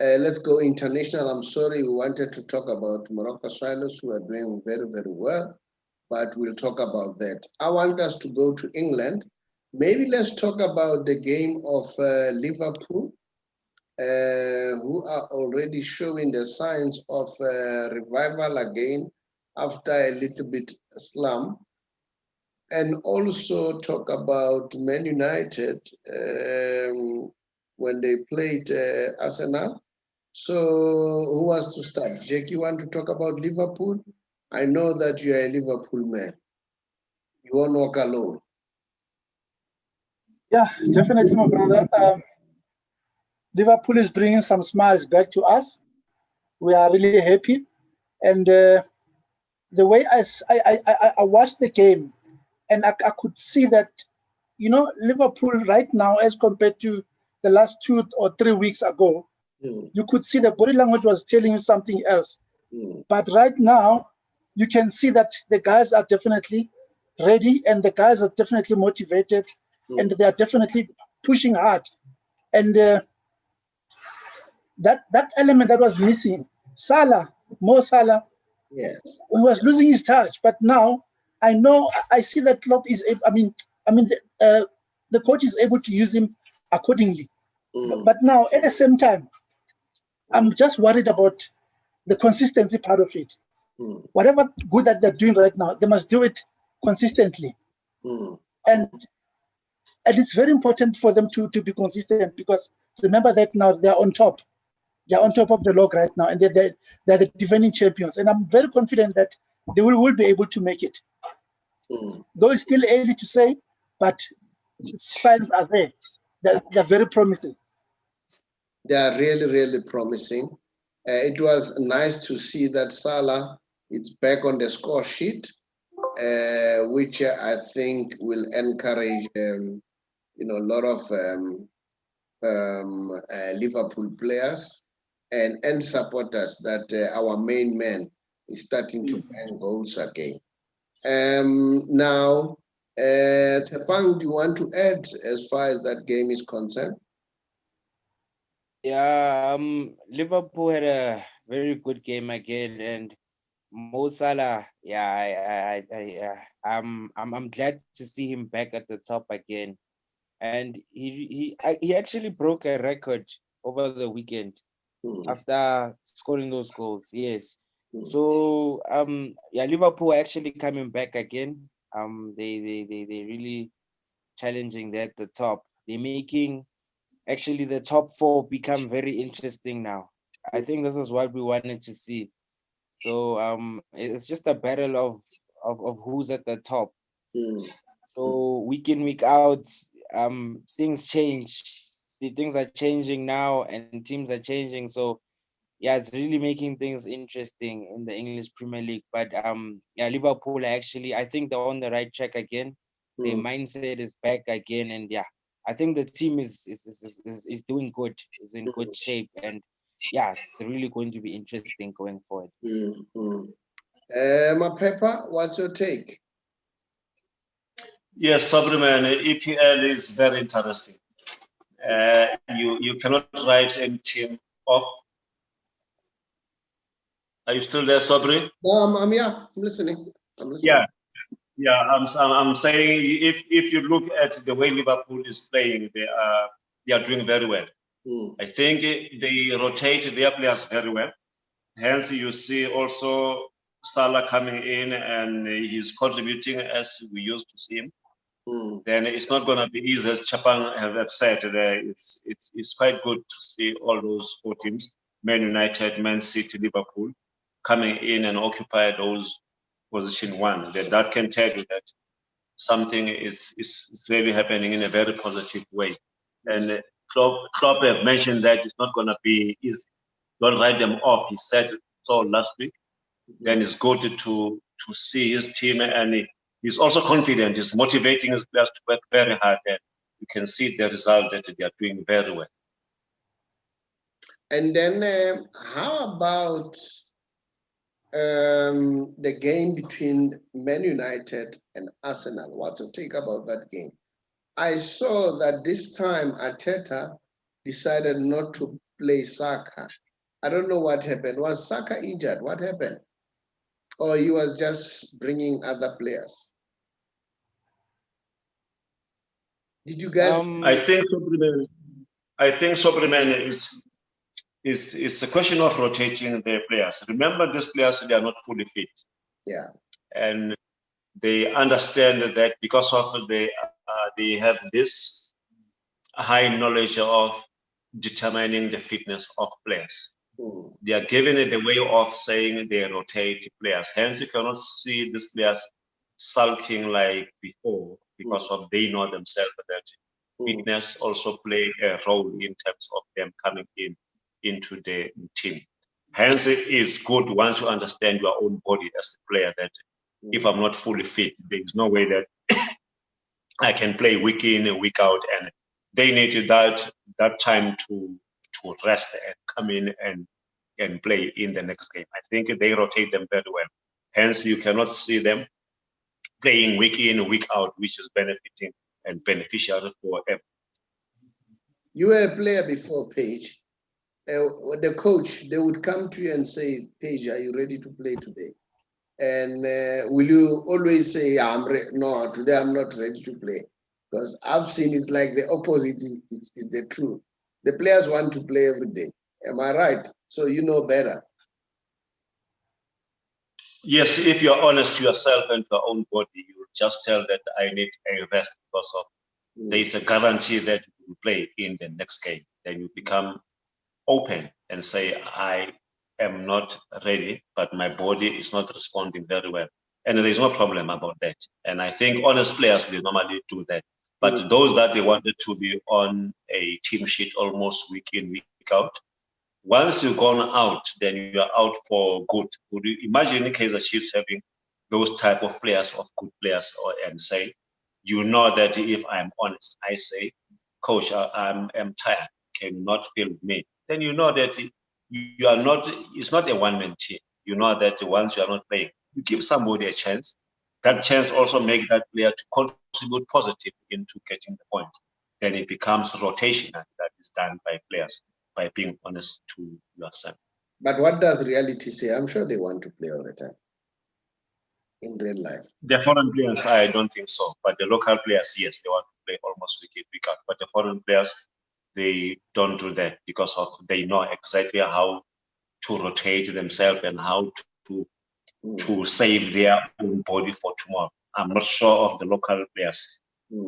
Let's go international. I'm sorry, we wanted to talk about Morocco Swallows, who are doing very, very well, but we'll talk about that. I want us to go to England. Maybe let's talk about the game of Liverpool, who are already showing the signs of revival again after a little bit slump. And also talk about Man United when they played Arsenal. So who wants to start? Jake, you want to talk about Liverpool? I know that you are a Liverpool man. You won't walk alone. Yeah, definitely, my brother. Liverpool is bringing some smiles back to us. We are really happy. And the way I watched the game, and I could see that, Liverpool right now, as compared to the last 2 or 3 weeks ago, you could see the body language was telling you something else. But right now, you can see that the guys are definitely ready and the guys are definitely motivated and they are definitely pushing hard. And that element that was missing, Mo Salah, yes, he was losing his touch. But now I see that Klopp is, the coach is able to use him accordingly. But now at the same time, I'm just worried about the consistency part of it. Whatever good that they're doing right now, they must do it consistently. And it's very important for them to be consistent, because remember that now they're on top. They're on top of the log right now, and they're the defending champions. And I'm very confident that they will be able to make it. Though it's still early to say, but signs are there. They're very promising. They are really, really promising. It was nice to see that Salah is back on the score sheet, which I think will encourage a lot of Liverpool players and supporters that our main man is starting to bang goals again. Now, Tshepang, do you want to add as far as that game is concerned? Yeah, Liverpool had a very good game again, and Mo Salah, yeah, I'm glad to see him back at the top again, and he actually broke a record over the weekend after scoring those goals. Yes, so yeah, Liverpool are actually coming back again. They really challenging there at the top. They're making actually the top 4 become very interesting now. I think this is what we wanted to see. So it's just a battle of who's at the top. So week in, week out, things change. The things are changing now, and teams are changing. So yeah, it's really making things interesting in the English Premier League. But yeah, Liverpool actually, I think they're on the right track again. Their mindset is back again, and yeah, I think the team is doing good, is in good shape, and yeah, it's really going to be interesting going forward. Mapepa, what's your take? Yes, Saubrey, man, EPL is very interesting. You cannot write any team off. Are you still there, Saubrey? No, I'm yeah, I'm listening. Yeah, I'm saying if you look at the way Liverpool is playing, they are doing very well. I think they rotate their players very well. Hence, you see also Salah coming in and he's contributing as we used to see him. Then it's not going to be easy, as Tshepang have said. It's quite good to see all those four teams, Man United, Man City, Liverpool, coming in and occupy those position one. That can tell you that something is really happening in a very positive way. And Klopp have mentioned that it's not going to be easy. Don't write them off. He said so last week. Then it's good to see his team, and he's also confident. He's motivating his players to work very hard, and you can see the result that they are doing very well. And then how about the game between Man United and Arsenal? What's your take about that game? I saw that this time Arteta decided not to play Saka. I don't know what happened. Was Saka injured? What happened? Or he was just bringing other players? Did you guys? I think Saubrey is a question of rotating their players. Remember, these players, they are not fully fit. Yeah. And they understand that because of they have this high knowledge of determining the fitness of players. They are given it the way of saying they rotate players. Hence, you cannot see these players sulking like before because of they know themselves that fitness also play a role in terms of them coming into the team. Hence, it is good once you understand your own body as a player that if I'm not fully fit, there is no way that I can play week in and week out, and they need that time to rest and come in and play in the next game. I think they rotate them very well. Hence, you cannot see them playing week in, week out, which is benefiting and beneficial for everyone. You were a player before, Paige. The coach, they would come to you and say, Paige, are you ready to play today? And will you always say, no, today I'm not ready to play? Because I've seen it's like the opposite is the truth. The players want to play every day. Am I right? So you know better. Yes, if you're honest to yourself and to your own body, you will just tell that I need a rest because of there is a guarantee that you will play in the next game. Then you become open and say, I am not ready, but my body is not responding very well. And there is no problem about that. And I think honest players, they normally do that. But those that they wanted to be on a team sheet almost week in, week out, once you've gone out, then you are out for good. Would you imagine in case the Chiefs having those type of players, of good players, and say, you know that if I'm honest, I say, coach, I'm tired, cannot feel me. Then you know that you are not, it's not a one-man team. You know that once you are not playing, you give somebody a chance. That chance also make that player to contribute positively into getting the point. Then it becomes rotational that is done by players, by being honest to yourself. But what does reality say? I'm sure they want to play all the time in real life. The foreign players, I don't think so. But the local players, yes, they want to play almost week in, week out. But the foreign players, they don't do that because of they know exactly how to rotate themselves and how to save their own body for tomorrow. I'm not sure of the local players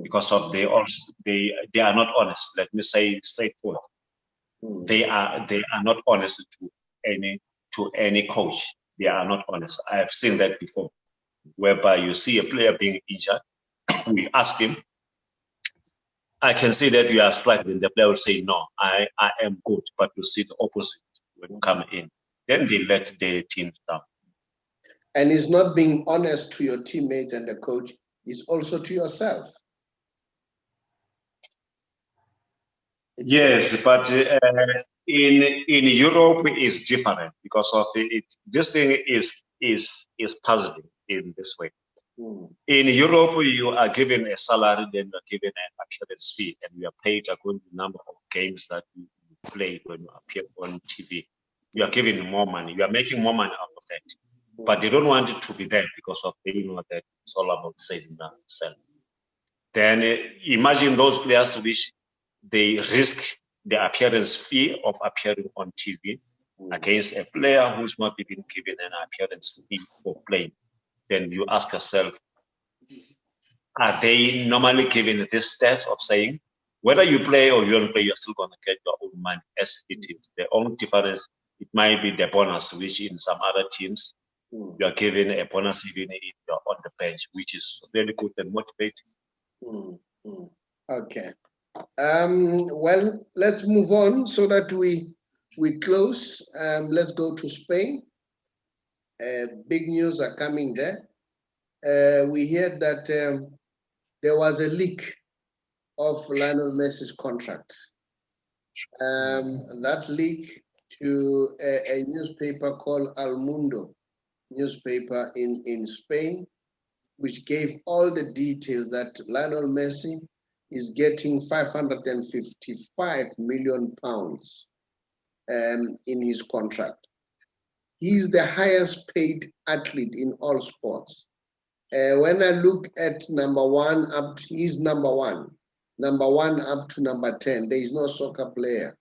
because of they are not honest. Let me say straightforward. They are not honest to any coach. They are not honest. I have seen that before, whereby you see a player being injured, we ask him, I can see that you are struggling. The player will say, no, I am good, but you see the opposite when you come in. Then they let the team down. And it's not being honest to your teammates and the coach, it's also to yourself. Yes, but in Europe it's different because of it. This thing is puzzling in this way. In Europe, you are given a salary, then you are given an appearance fee, and you are paid according to the number of games that you played when you appear on TV. You are given more money. You are making more money out of that. But they don't want it to be there because of they know that it's all about saving themselves. Then imagine those players which they risk the appearance fee of appearing on TV against a player who's not even given an appearance fee for playing. Then you ask yourself, are they normally given this test of saying, whether you play or you don't play, you're still going to get your own money as it is. The only difference, it might be the bonus, which in some other teams, you are given a bonus even if you're on the bench, which is really good and motivating. Okay. Well, let's move on so that we close. Let's go to Spain. Big news are coming there. We heard that there was a leak of Lionel Messi's contract. That leak to a newspaper called El Mundo newspaper in Spain, which gave all the details that Lionel Messi is getting 555 million pounds in his contract. He's the highest paid athlete in all sports. When I look at number one up, he's number one up to number 10. There is no soccer player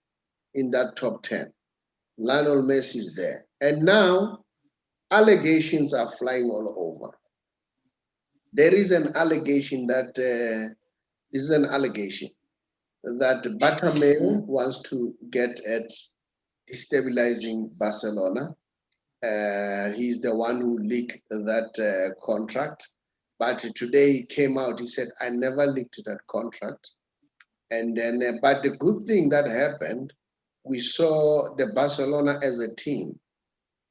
in that top 10. Lionel Messi is there. And now allegations are flying all over. There is an allegation that Bartomeu wants to get at destabilizing Barcelona. He's the one who leaked that contract. But today he came out, he said, I never leaked that contract. And then, but the good thing that happened, we saw the Barcelona as a team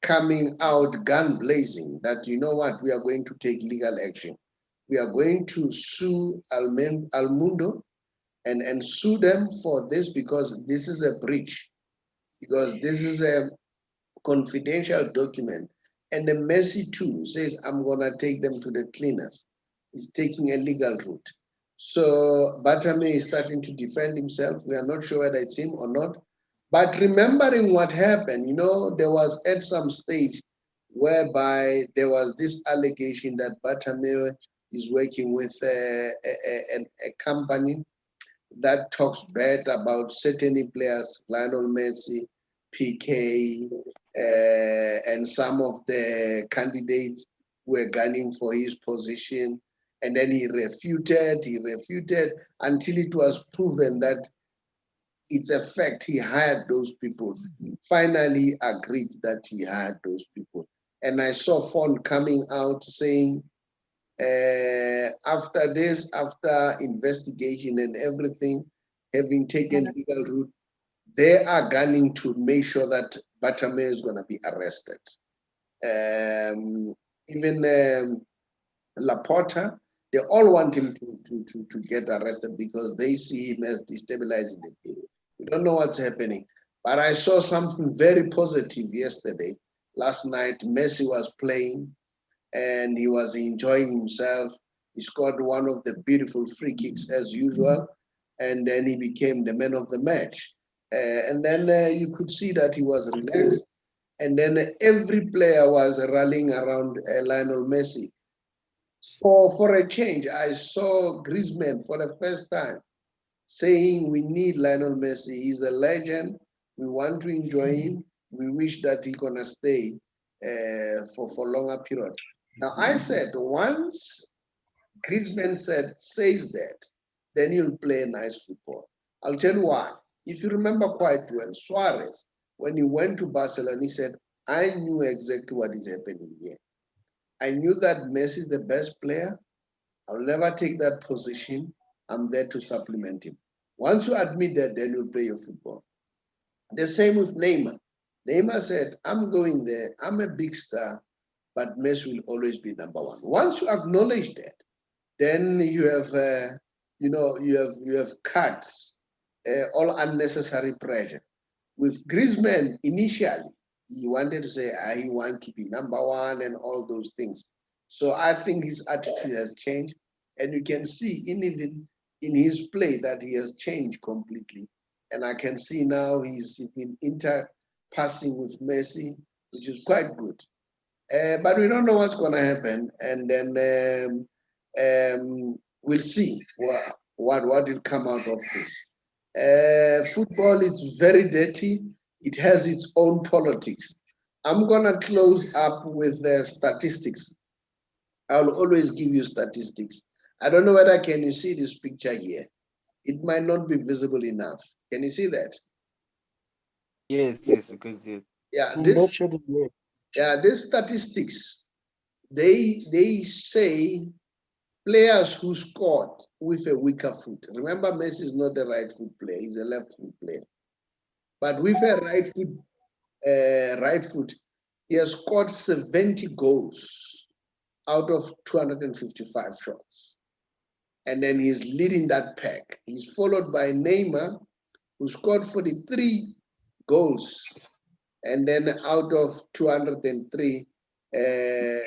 coming out gun blazing that, you know what, we are going to take legal action. We are going to sue El Mundo and sue them for this because this is a breach, because this is a confidential document. And the Messi too says, I'm gonna take them to the cleaners. He's taking a legal route. So Bartomeu is starting to defend himself. We are not sure whether it's him or not. But remembering what happened, you know, there was at some stage whereby there was this allegation that Bartomeu is working with a company that talks bad about certain players, Lionel Messi, PK, and some of the candidates were gunning for his position. And then he refuted until it was proven that it's a fact he hired those people. Finally agreed that he hired those people. And I saw Font coming out saying, after this, after investigation and everything, having taken legal route, they are gunning to make sure that Bartomeu is going to be arrested. Even Laporta, they all want him to get arrested because they see him as destabilizing the team. We don't know what's happening. But I saw something very positive yesterday. Last night, Messi was playing and he was enjoying himself. He scored one of the beautiful free kicks as usual, and then he became the man of the match. And then you could see that he was relaxed. And then every player was rallying around Lionel Messi. For a change, I saw Griezmann for the first time saying we need Lionel Messi. He's a legend. We want to enjoy him. We wish that he's gonna stay for longer period. Now I said once Griezmann says that, then he'll play nice football. I'll tell you why. If you remember quite well, Suarez, when he went to Barcelona, he said, I knew exactly what is happening here. I knew that Messi is the best player. I'll never take that position I'm there to supplement him. Once you admit that, then you'll play your football. The same with Neymar. Neymar said, I'm going there, I'm a big star, but Messi will always be number one. Once you acknowledge that, then you have, you have cut all unnecessary pressure. With Griezmann, initially, he wanted to say he wants to be number one and all those things. So I think his attitude has changed, and you can see even in his play that he has changed completely. And I can see now he's been inter-passing with Messi, which is quite good. But we don't know what's going to happen, and then we'll see what will come out of this. Football is very dirty. It has its own politics. I'm going to close up with statistics. I'll always give you statistics. I don't know whether can you see this picture here. It might not be visible enough. Can you see that? Yes, you can see it. Yeah, this statistics, they say players who scored with a weaker foot. Remember, Messi is not a right foot player; he's a left foot player. But with a right foot, he has scored 70 goals out of 255 shots, and then he's leading that pack. He's followed by Neymar, who scored 43 goals, and then out of 203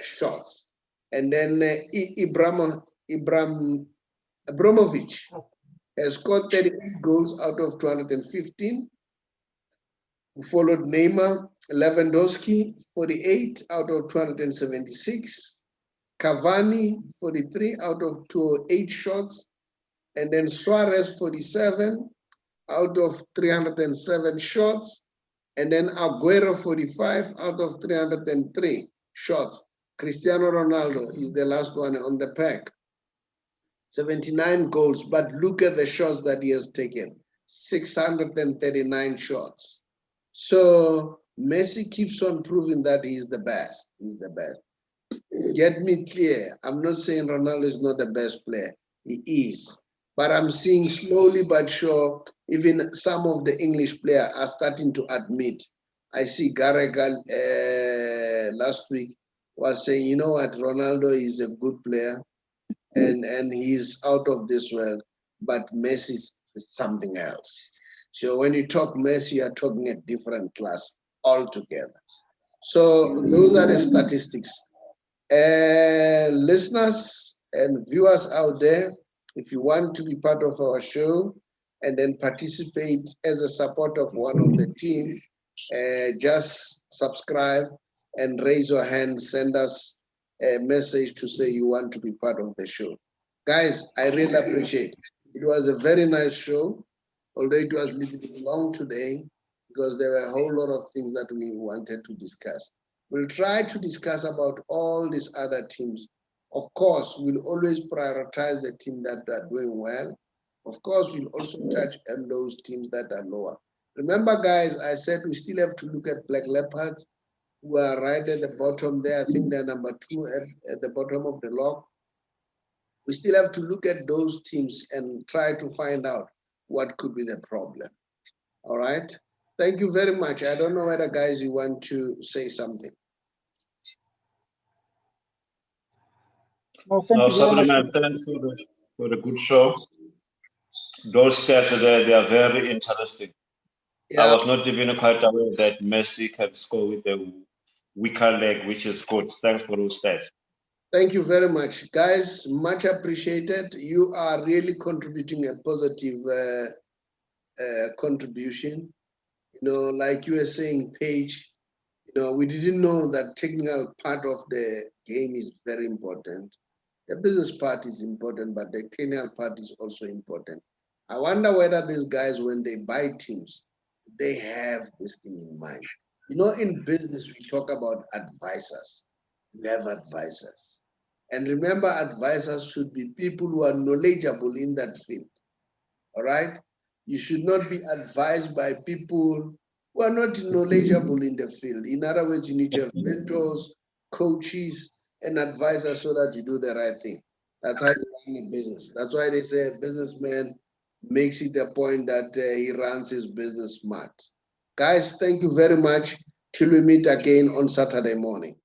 shots. And then Abramovich has scored 38 goals out of 215, who followed Neymar. Lewandowski, 48 out of 276. Cavani, 43 out of 208 shots. And then Suarez, 47 out of 307 shots. And then Aguero, 45 out of 303 shots. Cristiano Ronaldo is the last one on the pack. 79 goals, but look at the shots that he has taken. 639 shots. So Messi keeps on proving that he's the best. He's the best. Get me clear. I'm not saying Ronaldo is not the best player. He is. But I'm seeing slowly but sure, even some of the English players are starting to admit. I see Garregal last week was saying, you know what, Ronaldo is a good player and he's out of this world, but Messi is something else. So when you talk Messi, you're talking a different class altogether. So those are the statistics. Listeners and viewers out there, if you want to be part of our show and then participate as a support of one of the team, just subscribe and raise your hand, send us a message to say you want to be part of the show. Guys, I really appreciate it. It was a very nice show, although it was a little bit long today because there were a whole lot of things that we wanted to discuss. We'll try to discuss about all these other teams. Of course, we'll always prioritize the team that are doing well. Of course, we'll also touch on those teams that are lower. Remember, guys, I said we still have to look at Black Leopards, who are right at the bottom there. I think they're number 2 at the bottom of the log. We still have to look at those teams and try to find out what could be the problem. All right? Thank you very much. I don't know whether, guys, you want to say something. No, thank you very much. Thanks for the good show. Those stats there, they are very interesting. Yeah. I was not even quite aware that Messi can score with a weaker leg, which is good. Thanks for those stats. Thank you very much. Guys, much appreciated. You are really contributing a positive contribution. You know, like you were saying, Paige, you know, we didn't know that technical part of the game is very important. The business part is important, but the technical part is also important. I wonder whether these guys, when they buy teams, they have this thing in mind. You know, in business, we talk about advisors. We have advisors. And remember, advisors should be people who are knowledgeable in that field. All right? You should not be advised by people who are not knowledgeable in the field. In other words, you need to have mentors, coaches, and advisors so that you do the right thing. That's how you run a business. That's why they say a businessman makes it a point that he runs his business smart. Guys, thank you very much. Till we meet again on Saturday morning.